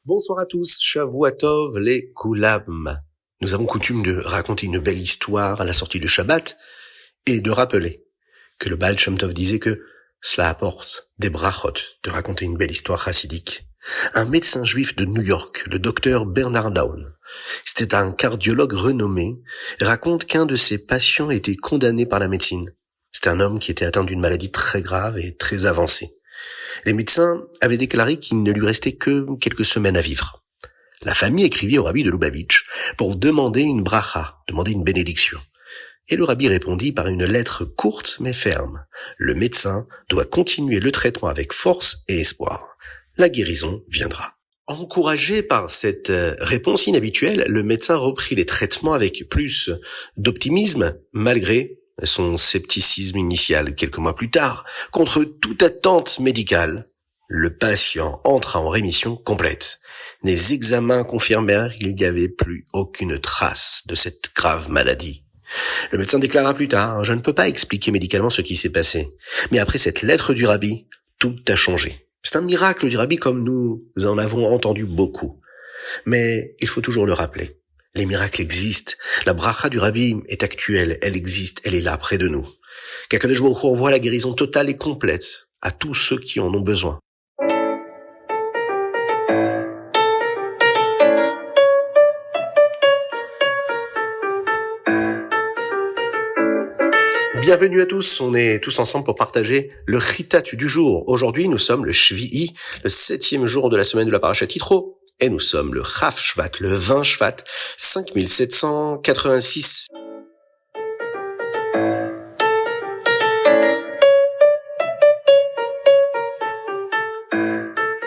Bonsoir à tous, Shavua Tov les Kulam. Nous avons coutume de raconter une belle histoire à la sortie de Shabbat et de rappeler que le Baal Shem Tov disait que cela apporte des brachot de raconter une belle histoire chassidique. Un médecin juif de New York, le docteur Bernard Down, c'était un cardiologue renommé, raconte qu'un de ses patients était condamné par la médecine. C'était un homme qui était atteint d'une maladie très grave et très avancée. Les médecins avaient déclaré qu'il ne lui restait que quelques semaines à vivre. La famille écrivit au rabbi de Lubavitch pour demander une bracha, demander une bénédiction. Et le rabbi répondit par une lettre courte mais ferme. Le médecin doit continuer le traitement avec force et espoir. La guérison viendra. Encouragé par cette réponse inhabituelle, le médecin reprit les traitements avec plus d'optimisme, malgré son scepticisme initial. Quelques mois plus tard, contre toute attente médicale, le patient entra en rémission complète. Les examens confirmèrent qu'il n'y avait plus aucune trace de cette grave maladie. Le médecin déclara plus tard: « Je ne peux pas expliquer médicalement ce qui s'est passé. Mais après cette lettre du rabbi, tout a changé. » C'est un miracle du rabbi comme nous en avons entendu beaucoup. Mais il faut toujours le rappeler. Les miracles existent. La bracha du rabbi est actuelle. Elle existe. Elle est là, près de nous. Qu'Akadosh Baruch Hu envoie la guérison totale et complète à tous ceux qui en ont besoin. Bienvenue à tous, on est tous ensemble pour partager le Chitat du jour. Aujourd'hui, nous sommes le Shvi'i, le 7e jour de la semaine de la Parashat Yitro, et nous sommes le Chaf Shvat, le 20 Shvat, 5786.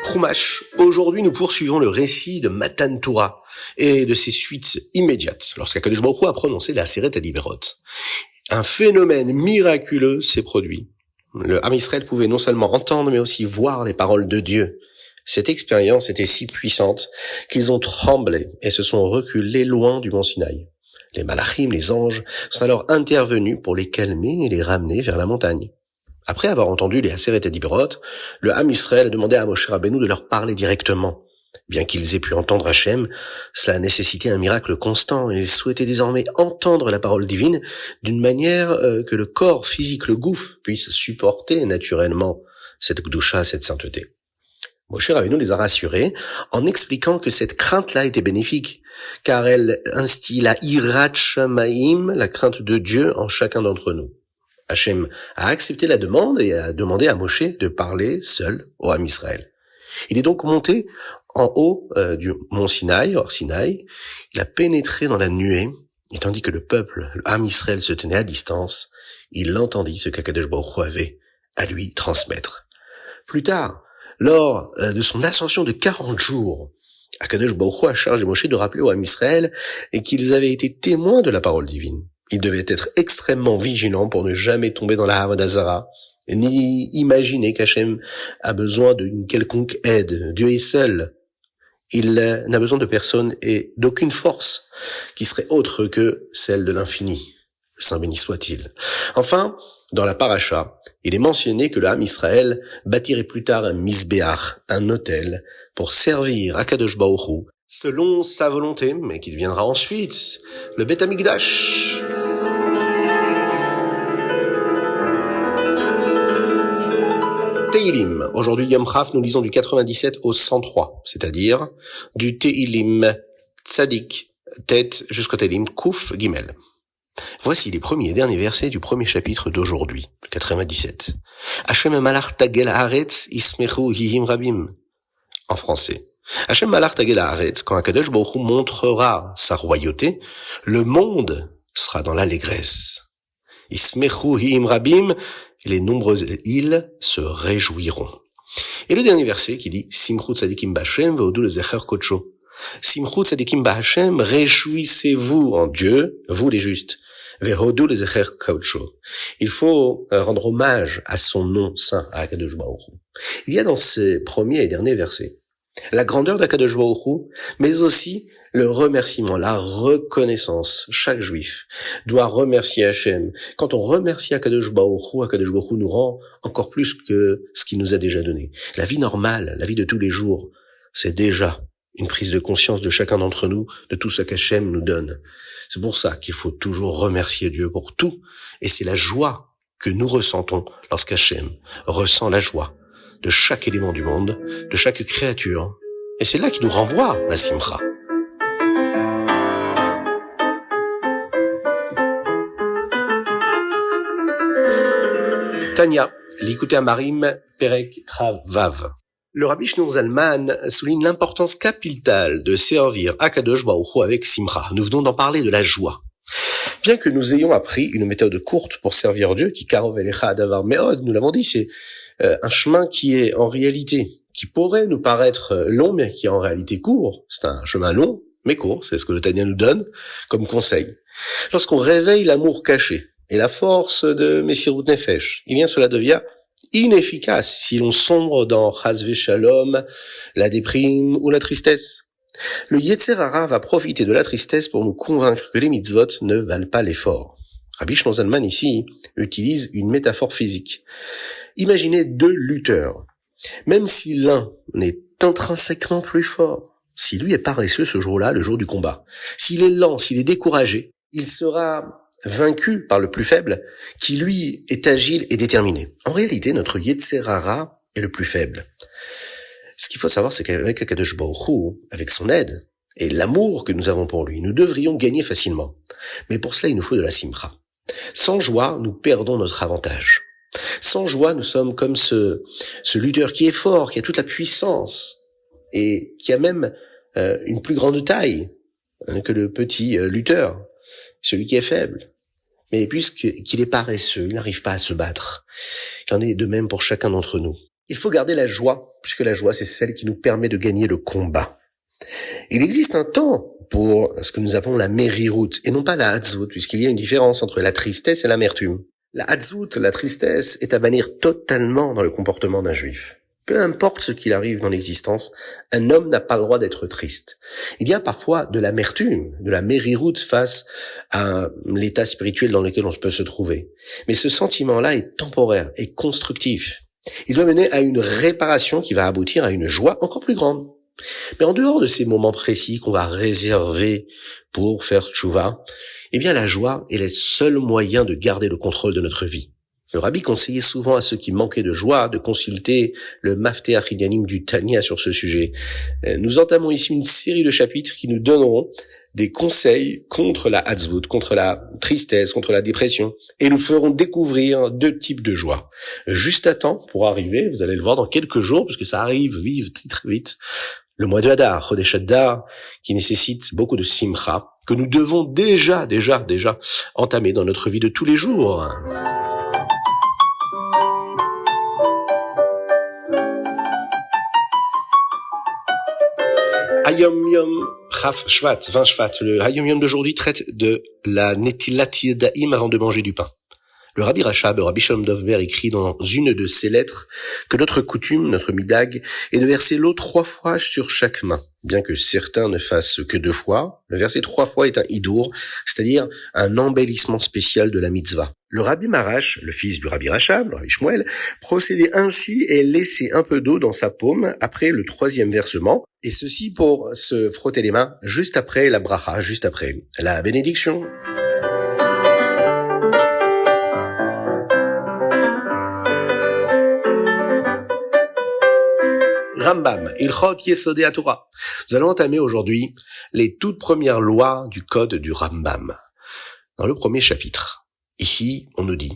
Chumash. Aujourd'hui, nous poursuivons le récit de Matan Torah et de ses suites immédiates, lorsqu'Akadosh Baruch Hu a prononcé la Aseret Adiberot. Un phénomène miraculeux s'est produit. Le Ham Israël pouvait non seulement entendre, mais aussi voir les paroles de Dieu. Cette expérience était si puissante qu'ils ont tremblé et se sont reculés loin du mont Sinaï. Les malachim, les anges, sont alors intervenus pour les calmer et les ramener vers la montagne. Après avoir entendu les Aseret Adiberot, le Ham Israël a demandé à Moshe Rabbeinu de leur parler directement. Bien qu'ils aient pu entendre Hachem, cela a nécessité un miracle constant et ils souhaitaient désormais entendre la parole divine d'une manière que le corps physique, le gouffre, puisse supporter naturellement cette Gdusha, cette sainteté. Moshe Rabbeinu les a rassurés en expliquant que cette crainte-là était bénéfique, car elle instille la Hirat Shamayim, la crainte de Dieu en chacun d'entre nous. Hachem a accepté la demande et a demandé à Moshe de parler seul au Ham Israël. Il est donc monté en haut du mont Sinaï, hors Sinaï. Il a pénétré dans la nuée, et tandis que le peuple, le Ham Israël, se tenait à distance, il entendit ce qu'Akadosh Baruch Hu avait à lui transmettre. Plus tard, lors de son ascension de 40 jours, Akadosh Baruch Hu a chargé Moshe de rappeler au Ham Israël et qu'ils avaient été témoins de la parole divine. Ils devaient être extrêmement vigilants pour ne jamais tomber dans la Avodah Zara, ni imaginer qu'Hachem a besoin d'une quelconque aide. Dieu est seul. Il n'a besoin de personne et d'aucune force qui serait autre que celle de l'infini. Le Saint béni soit-il. Enfin, dans la paracha, il est mentionné que le Ham Israël bâtirait plus tard un misbéach, un autel, pour servir Akadosh Baruch Hu selon sa volonté, mais qui deviendra ensuite le Beth Amikdash. Teilim. Aujourd'hui, Yom Chaf, nous lisons du 97 au 103, c'est-à-dire du Teilim Tzadik Tet jusqu'au Teilim Kouf Gimel. Voici les premiers et derniers versets du premier chapitre d'aujourd'hui, le 97. Hashem malach tagel haaretz ismechu hihim rabim. En français. Hashem malach tagel haaretz, quand Akadosh Baruch Hu montrera sa royauté, le monde sera dans l'allégresse. Ismechu hihim rabim, les nombreuses îles se réjouiront. Et le dernier verset qui dit Simchut tzadikim b'Hashem ve'odu lezecher kodsho. Simchut tzadikim b'Hashem, réjouissez-vous en Dieu, vous les justes. Ve'odu lezecher kodsho. Il faut rendre hommage à son nom saint, à Akadosh Baruch Hu. Il y a dans ces premiers et derniers versets la grandeur d'Akadosh Baruch Hu, mais aussi le remerciement, la reconnaissance. Chaque juif doit remercier Hachem. Quand on remercie Akadosh Baruch Hu nous rend encore plus que ce qu'il nous a déjà donné. La vie normale, la vie de tous les jours, c'est déjà une prise de conscience de chacun d'entre nous, de tout ce qu'Hachem nous donne. C'est pour ça qu'il faut toujours remercier Dieu pour tout, et c'est la joie que nous ressentons lorsqu'Hachem ressent la joie de chaque élément du monde, de chaque créature. Et c'est là qu'il nous renvoie la simcha. Tanya, l'Ikutei Amarim, Perek Rav Vav. Le Rabbi Shneur Zalman souligne l'importance capitale de servir Akadosh Baruch Hu avec simcha. Nous venons d'en parler de la joie. Bien que nous ayons appris une méthode courte pour servir Dieu, qui karov elecha adavar meod, nous l'avons dit, c'est un chemin qui est en réalité, qui pourrait nous paraître long, mais qui est en réalité court. C'est un chemin long, mais court, c'est ce que le Tanya nous donne comme conseil. Lorsqu'on réveille l'amour caché et la force de Messirut Nefesh, eh bien cela devient inefficace si l'on sombre dans Chas v'Shalom, la déprime ou la tristesse. Le Yetzer Hara va profiter de la tristesse pour nous convaincre que les mitzvot ne valent pas l'effort. Rabbi Shneur Zalman ici utilise une métaphore physique. Imaginez deux lutteurs. Même si l'un est intrinsèquement plus fort, si lui est paresseux ce jour-là, le jour du combat, s'il est lent, s'il est découragé, il sera vaincu par le plus faible, qui lui est agile et déterminé. En réalité, notre Yetzer Hara est le plus faible. Ce qu'il faut savoir, c'est qu'avec Akadosh Baruch Hu, avec son aide, et l'amour que nous avons pour lui, nous devrions gagner facilement. Mais pour cela, il nous faut de la simcha. Sans joie, nous perdons notre avantage. Sans joie, nous sommes comme ce lutteur qui est fort, qui a toute la puissance, et qui a même une plus grande taille que le petit lutteur, celui qui est faible. Mais puisqu'il est paresseux, il n'arrive pas à se battre. Il en est de même pour chacun d'entre nous. Il faut garder la joie, puisque la joie, c'est celle qui nous permet de gagner le combat. Il existe un temps pour ce que nous appelons la merirut, et non pas la hatzut, puisqu'il y a une différence entre la tristesse et l'amertume. La hatzut, la tristesse, est à bannir totalement dans le comportement d'un juif. Peu importe ce qu'il arrive dans l'existence, un homme n'a pas le droit d'être triste. Il y a parfois de l'amertume, de la merirut face à l'état spirituel dans lequel on peut se trouver. Mais ce sentiment-là est temporaire et constructif. Il doit mener à une réparation qui va aboutir à une joie encore plus grande. Mais en dehors de ces moments précis qu'on va réserver pour faire tchouva, eh bien la joie est le seul moyen de garder le contrôle de notre vie. Le Rabbi conseillait souvent à ceux qui manquaient de joie de consulter le Mafteach Inyanim du Tanya sur ce sujet. Nous entamons ici une série de chapitres qui nous donneront des conseils contre la hatzvut, contre la tristesse, contre la dépression, et nous ferons découvrir deux types de joie. Juste à temps pour arriver, vous allez le voir dans quelques jours, parce que ça arrive très vite, le mois de Hadar, Chodesh Hadar, qui nécessite beaucoup de simcha, que nous devons déjà entamer dans notre vie de tous les jours. Hayom Yom Chaf Shvat, 20 Shvat. Le Hayom Yom d'aujourd'hui traite de la Netilat Yadayim avant de manger du pain. Le Rabbi Rachab, le Rabbi Shalom Dovber, écrit dans une de ses lettres que notre coutume, notre midag, est de verser l'eau 3 fois sur chaque main. Bien que certains ne fassent que 2 fois, le verser 3 fois est un hidour, c'est-à-dire un embellissement spécial de la mitzvah. Le Rabbi Marash, le fils du Rabbi Rachab, le Rabbi Shmuel, procédait ainsi et laissait un peu d'eau dans sa paume après le 3e versement, et ceci pour se frotter les mains juste après la bracha, juste après la bénédiction. Rambam, Ilchot Yesodei HaTorah. Nous allons entamer aujourd'hui les toutes premières lois du code du Rambam. Dans le premier chapitre, ici, on nous dit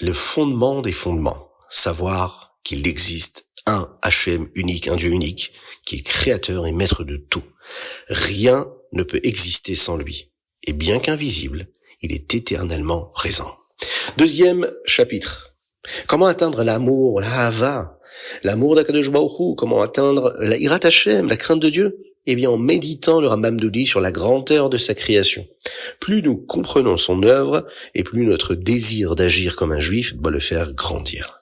le fondement des fondements, savoir qu'il existe un Hachem unique, un Dieu unique, qui est créateur et maître de tout. Rien ne peut exister sans lui. Et bien qu'invisible, il est éternellement présent. Deuxième chapitre. Comment atteindre l'amour, la hava, l'amour d'Akadosh Baruch Hu, comment atteindre la hirat Hashem, la crainte de Dieu? Eh bien, en méditant, le Rambam nous dit sur la grandeur de sa création. Plus nous comprenons son œuvre, et plus notre désir d'agir comme un juif doit le faire grandir.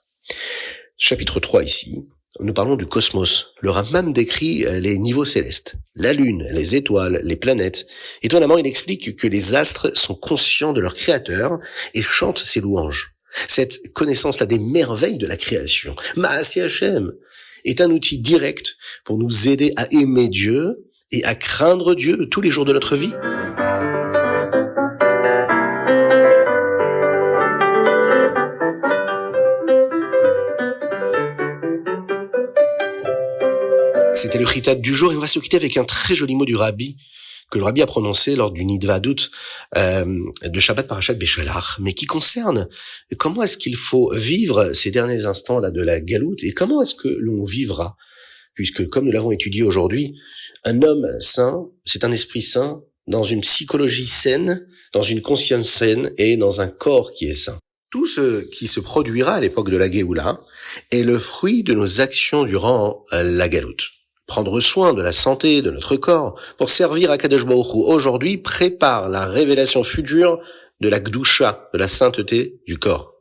Chapitre 3 ici, nous parlons du cosmos. Le Rambam décrit les niveaux célestes, la lune, les étoiles, les planètes. Étonnamment, il explique que les astres sont conscients de leur créateur et chantent ses louanges. Cette connaissance-là des merveilles de la création, Maaseh Hashem, est un outil direct pour nous aider à aimer Dieu et à craindre Dieu tous les jours de notre vie. C'était le chitat du jour et on va se quitter avec un très joli mot du rabbi que le rabbi a prononcé lors du Nidvadut de Shabbat Parashat Beshalach, mais qui concerne comment est-ce qu'il faut vivre ces derniers instants là de la galoute et comment est-ce que l'on vivra, puisque comme nous l'avons étudié aujourd'hui, un homme sain, c'est un esprit sain dans une psychologie saine, dans une conscience saine et dans un corps qui est sain. Tout ce qui se produira à l'époque de la Géoula est le fruit de nos actions durant la galoute. Prendre soin de la santé de notre corps pour servir à Kadosh Baruch Hu aujourd'hui prépare la révélation future de la Gdusha, de la sainteté du corps.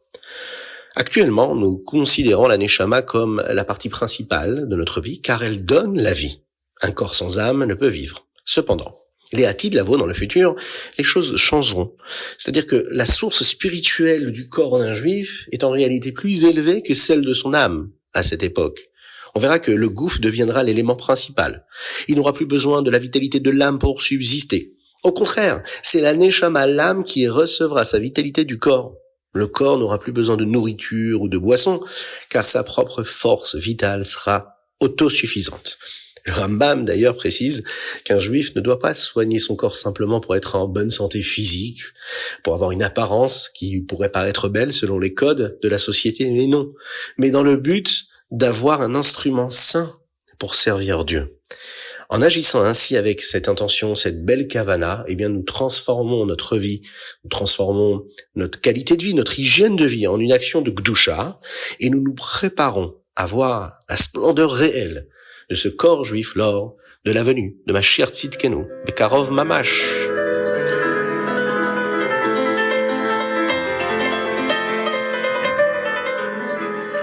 Actuellement, nous considérons la Neshama comme la partie principale de notre vie car elle donne la vie. Un corps sans âme ne peut vivre. Cependant, les Hatid Lavo dans le futur, les choses changeront. C'est-à-dire que la source spirituelle du corps d'un juif est en réalité plus élevée que celle de son âme à cette époque. On verra que le gouffre deviendra l'élément principal. Il n'aura plus besoin de la vitalité de l'âme pour subsister. Au contraire, c'est la Neshama, l'âme, qui recevra sa vitalité du corps. Le corps n'aura plus besoin de nourriture ou de boisson, car sa propre force vitale sera autosuffisante. Le Rambam, d'ailleurs, précise qu'un juif ne doit pas soigner son corps simplement pour être en bonne santé physique, pour avoir une apparence qui pourrait paraître belle selon les codes de la société, mais non. Mais dans le but d'avoir un instrument sain pour servir Dieu. En agissant ainsi avec cette intention, cette belle kavana, eh bien, nous transformons notre vie, nous transformons notre qualité de vie, notre hygiène de vie en une action de Gdusha, et nous nous préparons à voir la splendeur réelle de ce corps juif lors de la venue de Mashiach Tzidkenu, Bekarov Mamash.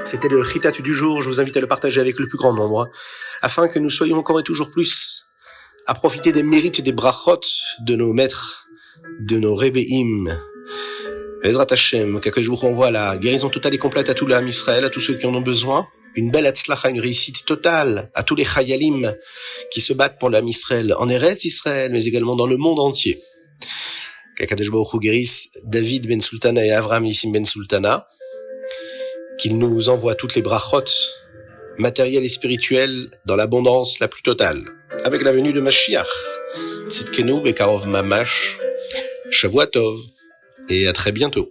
C'était le chitat du jour, je vous invite à le partager avec le plus grand nombre, afin que nous soyons encore et toujours plus à profiter des mérites et des brachot de nos maîtres, de nos rebbeim. Ezrat Hashem, qu'Akadosh Baruch Hu envoie la guérison totale et complète à tout l'âme Israël, à tous ceux qui en ont besoin, une belle hatzlacha, une réussite totale à tous les chayalim qui se battent pour l'âme Israël, en Eretz Israël, mais également dans le monde entier. Qu'Akadosh Baruch Hu guérisse David ben Sultana et Avraham Nissim ben Sultana, qu'il nous envoie toutes les brachot, matérielles et spirituelles, dans l'abondance la plus totale. Avec la venue de Mashiach, Tzidkenu Bekarov Mamash, Shavua Tov, et à très bientôt.